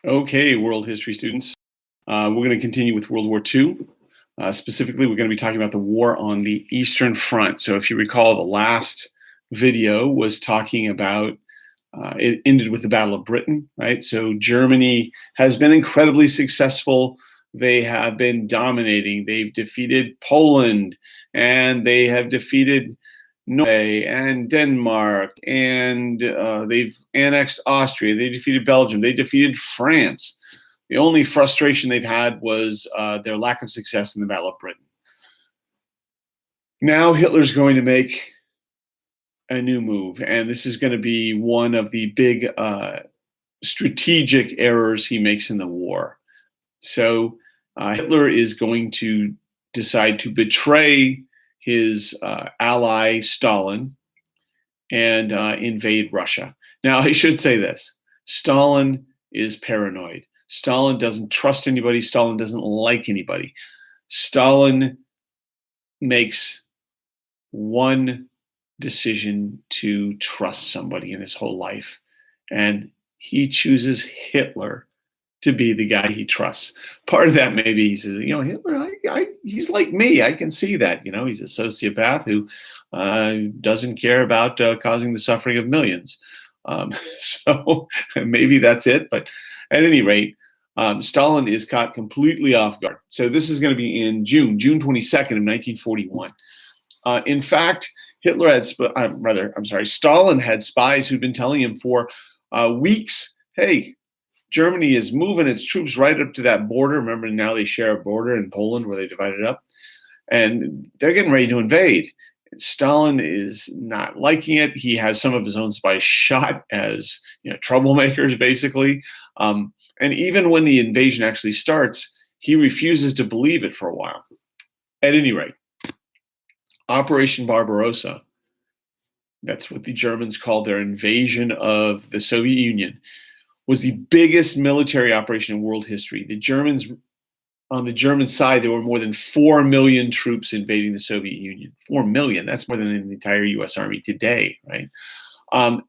Okay, world history students. We're going to continue with World War II. Specifically, we're going to be talking about the war on the Eastern Front. So, if you recall, the last video was talking about it ended with the Battle of Britain, right? So, Germany has been incredibly successful. They have been dominating. They've defeated Poland and they have defeated Norway and Denmark, and they've annexed Austria. They defeated Belgium. They defeated France. The only frustration they've had was their lack of success in the Battle of Britain. Now Hitler's going to make a new move, and this is going to be one of the big strategic errors he makes in the war. So Hitler is going to decide to betray his ally Stalin and invade Russia. Now, I should say this: Stalin is paranoid. Stalin doesn't trust anybody. Stalin doesn't like anybody. Stalin makes one decision to trust somebody in his whole life, and he chooses Hitler to be the guy he trusts. Part of that maybe he says, Hitler, he's like me. I can see that. He's a sociopath who doesn't care about causing the suffering of millions. So maybe that's it. But at any rate, Stalin is caught completely off guard. So this is going to be in June 22nd of 1941. In fact, Stalin had spies who'd been telling him for weeks, hey, Germany is moving its troops right up to that border. Remember, now they share a border in Poland where they divided up, and they're getting ready to invade. Stalin is not liking it. He has some of his own spies shot as troublemakers, basically. And even when the invasion actually starts, he refuses to believe it for a while. At any rate, Operation Barbarossa, that's what the Germans called their invasion of the Soviet Union, was the biggest military operation in world history. The Germans, on the German side, there were more than 4 million troops invading the Soviet Union. 4 million, that's more than in the entire US Army today, right?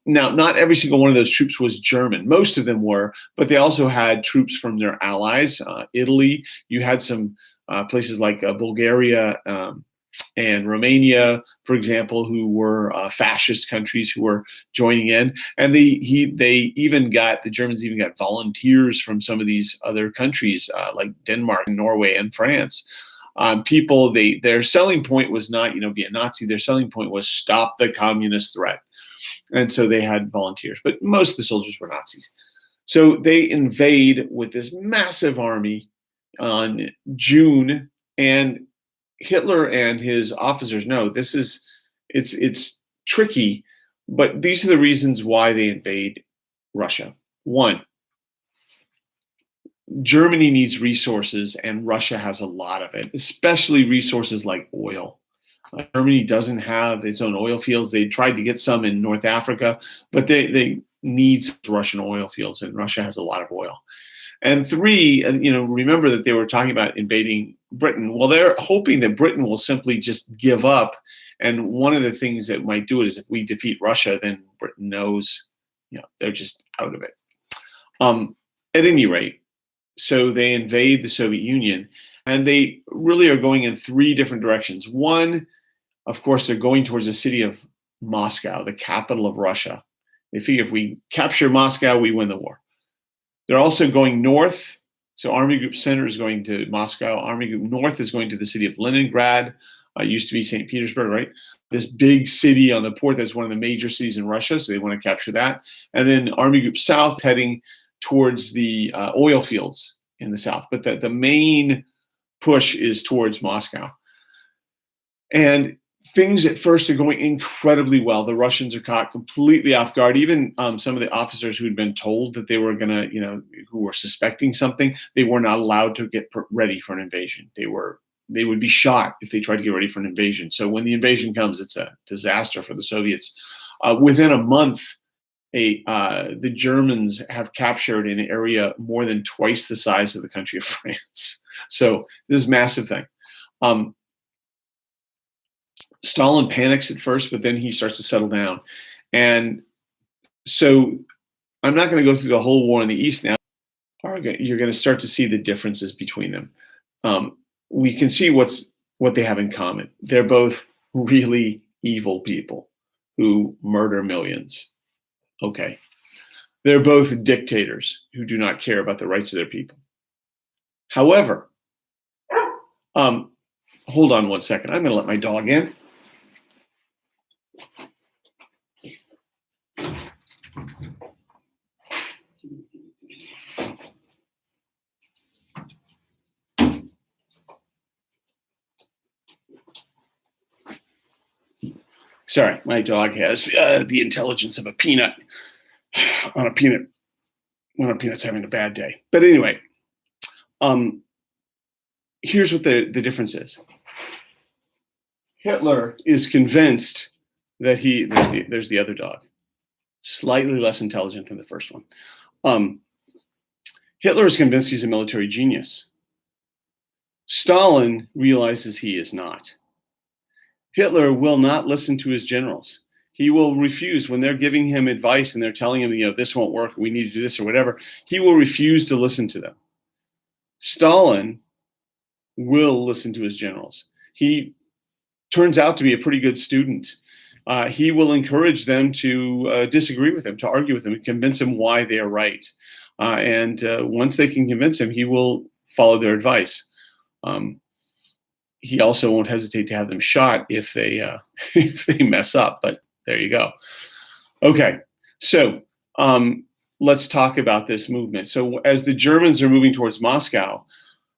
Now, not every single one of those troops was German. Most of them were, but they also had troops from their allies. Italy, you had some places like Bulgaria, and Romania, for example, who were fascist countries who were joining in, and the Germans even got volunteers from some of these other countries like Denmark, Norway, and France. Their selling point was not be a Nazi. Their selling point was stop the communist threat, and so they had volunteers. But most of the soldiers were Nazis. So they invade with this massive army on June, and Hitler and his officers know it's tricky, but these are the reasons why they invade Russia. One, Germany needs resources, and Russia has a lot of it, especially resources like oil. Germany doesn't have its own oil fields. They tried to get some in North Africa, but they need Russian oil fields, and Russia has a lot of oil. And three, remember that they were talking about invading Britain. Well, they're hoping that Britain will simply just give up. And one of the things that might do it is if we defeat Russia, then Britain knows, they're just out of it. At any rate, so they invade the Soviet Union, and they really are going in three different directions. One, of course, they're going towards the city of Moscow, the capital of Russia. They figure if we capture Moscow, we win the war. They're also going north. So Army Group Center is going to Moscow. Army Group North is going to the city of Leningrad. Used to be St. Petersburg, right? This big city on the port that's one of the major cities in Russia, so they want to capture that. And then Army Group South heading towards the oil fields in the south. But the main push is towards Moscow. And things at first are going incredibly well. The Russians are caught completely off guard. Even some of the officers who had been told that they were going to, who were suspecting something, they were not allowed to get ready for an invasion. They would be shot if they tried to get ready for an invasion. So when the invasion comes, it's a disaster for the Soviets. Within a month, the Germans have captured an area more than twice the size of the country of France. So this is a massive thing. Stalin panics at first, but then he starts to settle down. And so I'm not going to go through the whole war in the East now. you're going to start to see the differences between them. We can see what they have in common. They're both really evil people who murder millions. Okay. They're both dictators who do not care about the rights of their people. However, hold on one second. I'm going to let my dog in. Sorry, my dog has the intelligence of a peanut on a peanut when a peanut's having a bad day. But anyway, here's what the difference is. Hitler is convinced that there's the other dog, slightly less intelligent than the first one. Hitler is convinced he's a military genius. Stalin realizes he is not. Hitler will not listen to his generals. He will refuse when they're giving him advice and they're telling him, this won't work, we need to do this or whatever. He will refuse to listen to them. Stalin will listen to his generals. He turns out to be a pretty good student. He will encourage them to disagree with him, to argue with him, and convince him why they are right. And once they can convince him, he will follow their advice. He also won't hesitate to have them shot if they mess up. But there you go. Okay, so let's talk about this movement. So as the Germans are moving towards Moscow,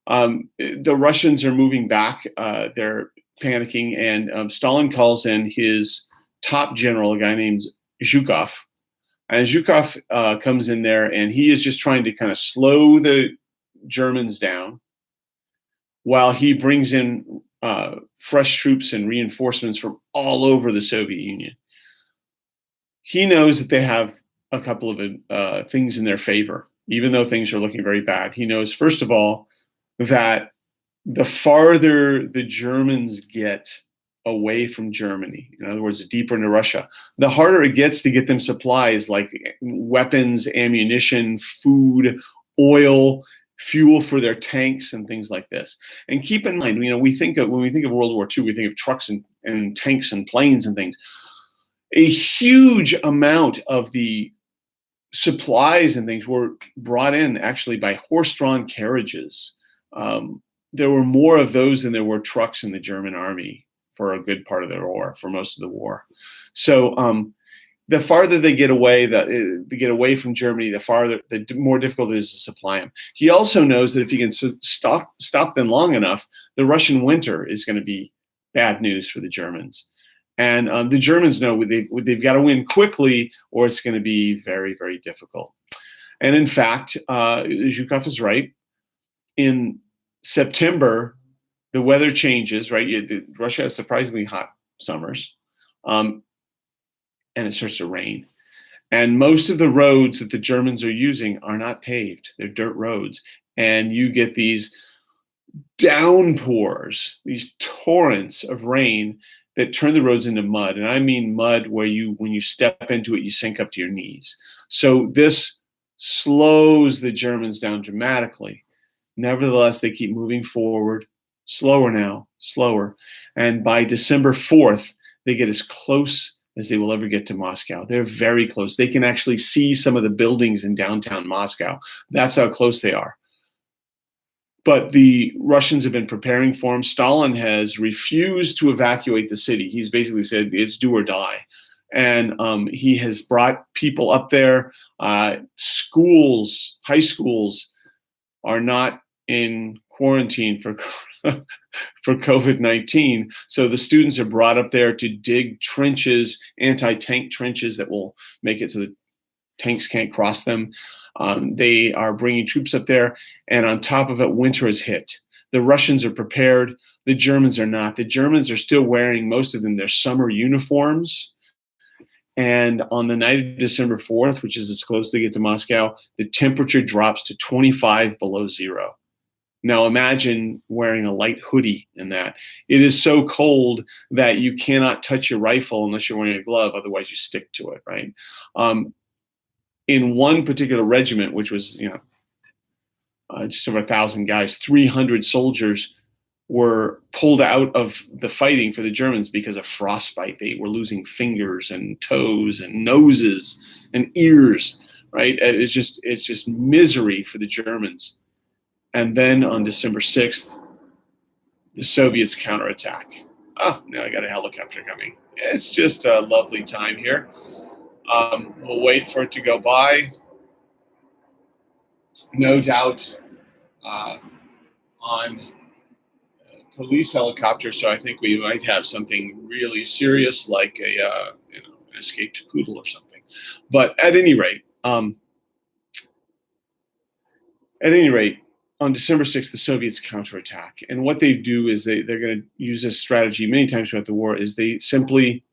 the Russians are moving back. They're panicking, and Stalin calls in his top general, a guy named Zhukov. And Zhukov comes in there, and he is just trying to kind of slow the Germans down while he brings in fresh troops and reinforcements from all over the Soviet Union. He knows that they have a couple of things in their favor, even though things are looking very bad. He knows, first of all, that the farther the Germans get away from Germany, in other words, deeper into Russia, the harder it gets to get them supplies like weapons, ammunition, food, oil, fuel for their tanks and things like this. And keep in mind, when we think of World War II, we think of trucks and tanks and planes and things. A huge amount of the supplies and things were brought in actually by horse-drawn carriages. There were more of those than there were trucks in the German army for a good part of the war, for most of the war. So the farther they get away, from Germany, the more difficult it is to supply them. He also knows that if he can stop them long enough, the Russian winter is going to be bad news for the Germans. And the Germans know they've got to win quickly, or it's going to be very, very difficult. And in fact, Zhukov is right. In September, the weather changes, right? Russia has surprisingly hot summers, and it starts to rain. And most of the roads that the Germans are using are not paved. They're dirt roads. And you get these downpours, these torrents of rain that turn the roads into mud. And I mean mud where when you step into it, you sink up to your knees. So this slows the Germans down dramatically. Nevertheless, they keep moving forward, slower now, slower. And by December 4th, they get as close as they will ever get to Moscow. They're very close. They can actually see some of the buildings in downtown Moscow. That's how close they are. But the Russians have been preparing for him. Stalin has refused to evacuate the city. He's basically said it's do or die. And he has brought people up there. Schools, high schools, are not in quarantine for COVID-19. So the students are brought up there to dig trenches, anti-tank trenches that will make it so that tanks can't cross them. They are bringing troops up there, and on top of it, winter has hit. The Russians are prepared. The Germans are not. The Germans are still wearing, most of them, their summer uniforms. And on the night of December 4th, which is as close as they get to Moscow, the temperature drops to 25 below zero. Now imagine wearing a light hoodie in that. It is so cold that you cannot touch your rifle unless you're wearing a glove, otherwise you stick to it, right? In one particular regiment, which was, just over 1,000 guys, 300 soldiers were pulled out of the fighting for the Germans because of frostbite. They were losing fingers and toes and noses and ears, right? It's just misery for the Germans. And then on December 6th, the Soviets counterattack. Oh, now I got a helicopter coming. It's just a lovely time here. We'll wait for it to go by. No doubt on police helicopter, so I think we might have something really serious like an escaped poodle or something. But at any rate, on December 6th, the Soviets counterattack. And what they do is they're going to use this strategy many times throughout the war, is they simply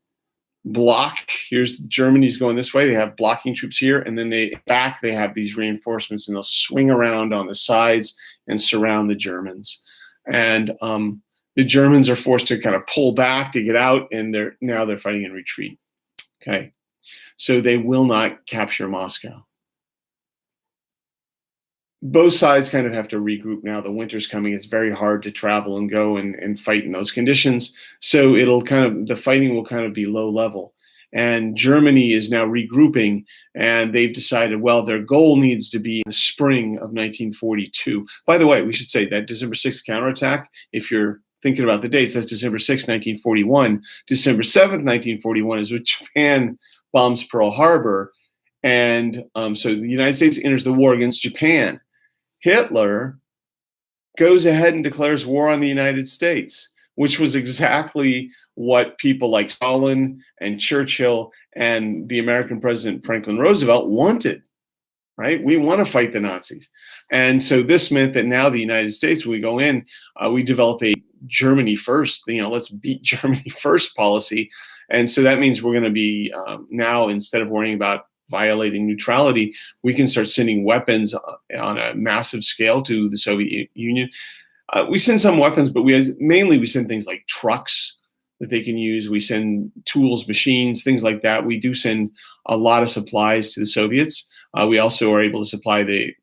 block. Here's Germany's going this way. They have blocking troops here, and then they have these reinforcements, and they'll swing around on the sides and surround the Germans. And the Germans are forced to kind of pull back to get out, and they're fighting in retreat. Okay, so they will not capture Moscow. Both sides kind of have to regroup now. The winter's coming. It's very hard to travel and go and fight in those conditions. So the fighting will kind of be low level. And Germany is now regrouping, and they've decided, well, their goal needs to be in the spring of 1942. By the way, we should say that December 6th counterattack, if you're thinking about the dates, that's December 6th, 1941. December 7th, 1941 is when Japan bombs Pearl Harbor. And so the United States enters the war against Japan. Hitler goes ahead and declares war on the United States, which was exactly what people like Stalin and Churchill and the American president Franklin Roosevelt wanted, right? We want to fight the Nazis. And so this meant that now the United States, when we go in, we develop a Germany first, let's beat Germany first policy. And so that means we're going to be now, instead of worrying about violating neutrality, we can start sending weapons on a massive scale to the Soviet Union. We send some weapons, but we send things like trucks that they can use. We send tools, machines, things like that. We do send a lot of supplies to the Soviets. We also are able to supply the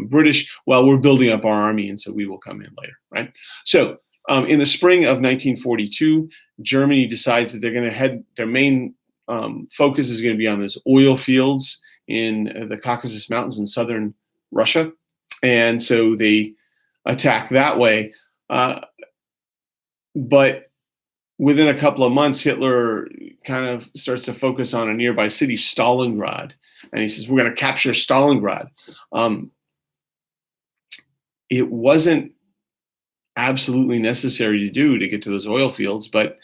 British while we're building up our army, and so we will come in later, right? So in the spring of 1942, Germany decides that they're going to head, their main focus is going to be on those oil fields in the Caucasus Mountains in southern Russia. And so they attack that way. But within a couple of months, Hitler kind of starts to focus on a nearby city, Stalingrad. And he says, we're going to capture Stalingrad. It wasn't absolutely necessary to do to get to those oil fields, but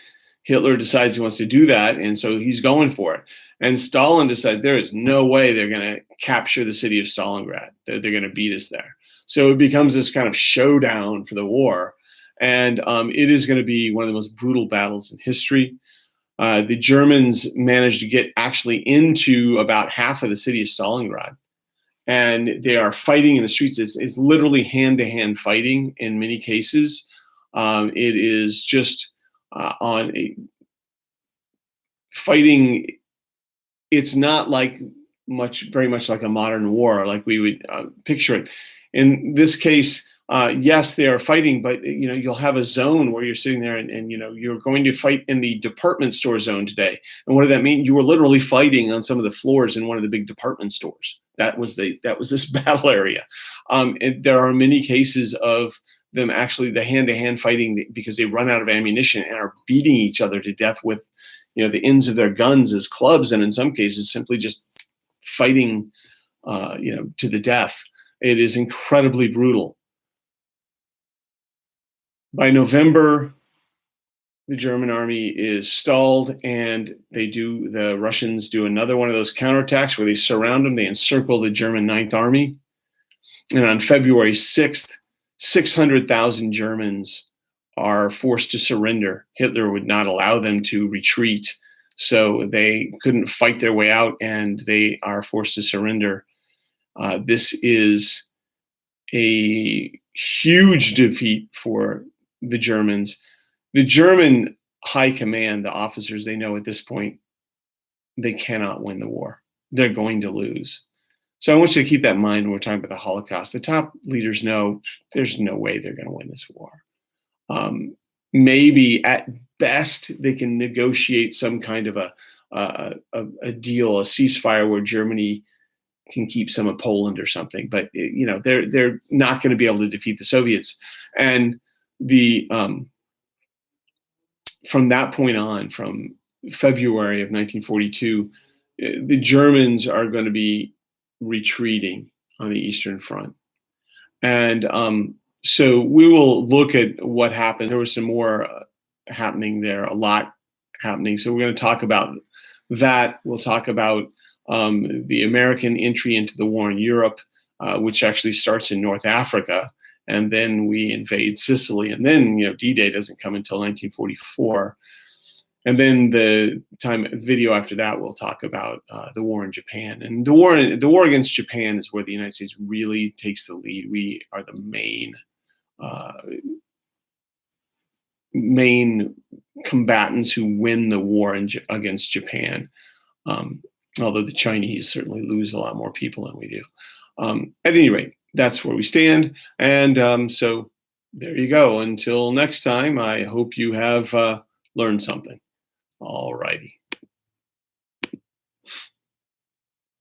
Hitler decides he wants to do that, and so he's going for it. And Stalin decided there is no way they're going to capture the city of Stalingrad. They're going to beat us there. So it becomes this kind of showdown for the war, and it is going to be one of the most brutal battles in history. The Germans managed to get actually into about half of the city of Stalingrad, and they are fighting in the streets. It's literally hand-to-hand fighting in many cases. It is just on a fighting. It's not like very much like a modern war, like we would picture it. In this case, yes, they are fighting, but you'll have a zone where you're sitting there, and you're going to fight in the department store zone today. And what did that mean? You were literally fighting on some of the floors in one of the big department stores. That was this battle area. And there are many cases of them actually the hand-to-hand fighting because they run out of ammunition and are beating each other to death with the ends of their guns as clubs, and in some cases simply just fighting to the death. It is incredibly brutal. By November, the German army is stalled, and the Russians do another one of those counterattacks where they surround them. They encircle the German Ninth Army. And on February 6th, 600,000 Germans are forced to surrender. Hitler would not allow them to retreat, so they couldn't fight their way out, and they are forced to surrender. This is a huge defeat for the Germans. The German high command, the officers, they know at this point they cannot win the war. They're going to lose. So I want you to keep that in mind when we're talking about the Holocaust. The top leaders know there's no way they're going to win this war. Maybe at best they can negotiate some kind of a deal, a ceasefire where Germany can keep some of Poland or something. But they're not going to be able to defeat the Soviets. And the from that point on, from February of 1942, the Germans are going to be retreating on the Eastern Front. And so we will look at what happened. There was some more happening there, a lot happening. So we're going to talk about that. We'll talk about the American entry into the war in Europe, which actually starts in North Africa. And then we invade Sicily. And then, D-Day doesn't come until 1944. And then the video after that, we'll talk about the war in Japan. And the war against Japan is where the United States really takes the lead. We are the main combatants who win the war against Japan. Although the Chinese certainly lose a lot more people than we do. At any rate, that's where we stand. And so there you go. Until next time, I hope you have learned something. All righty.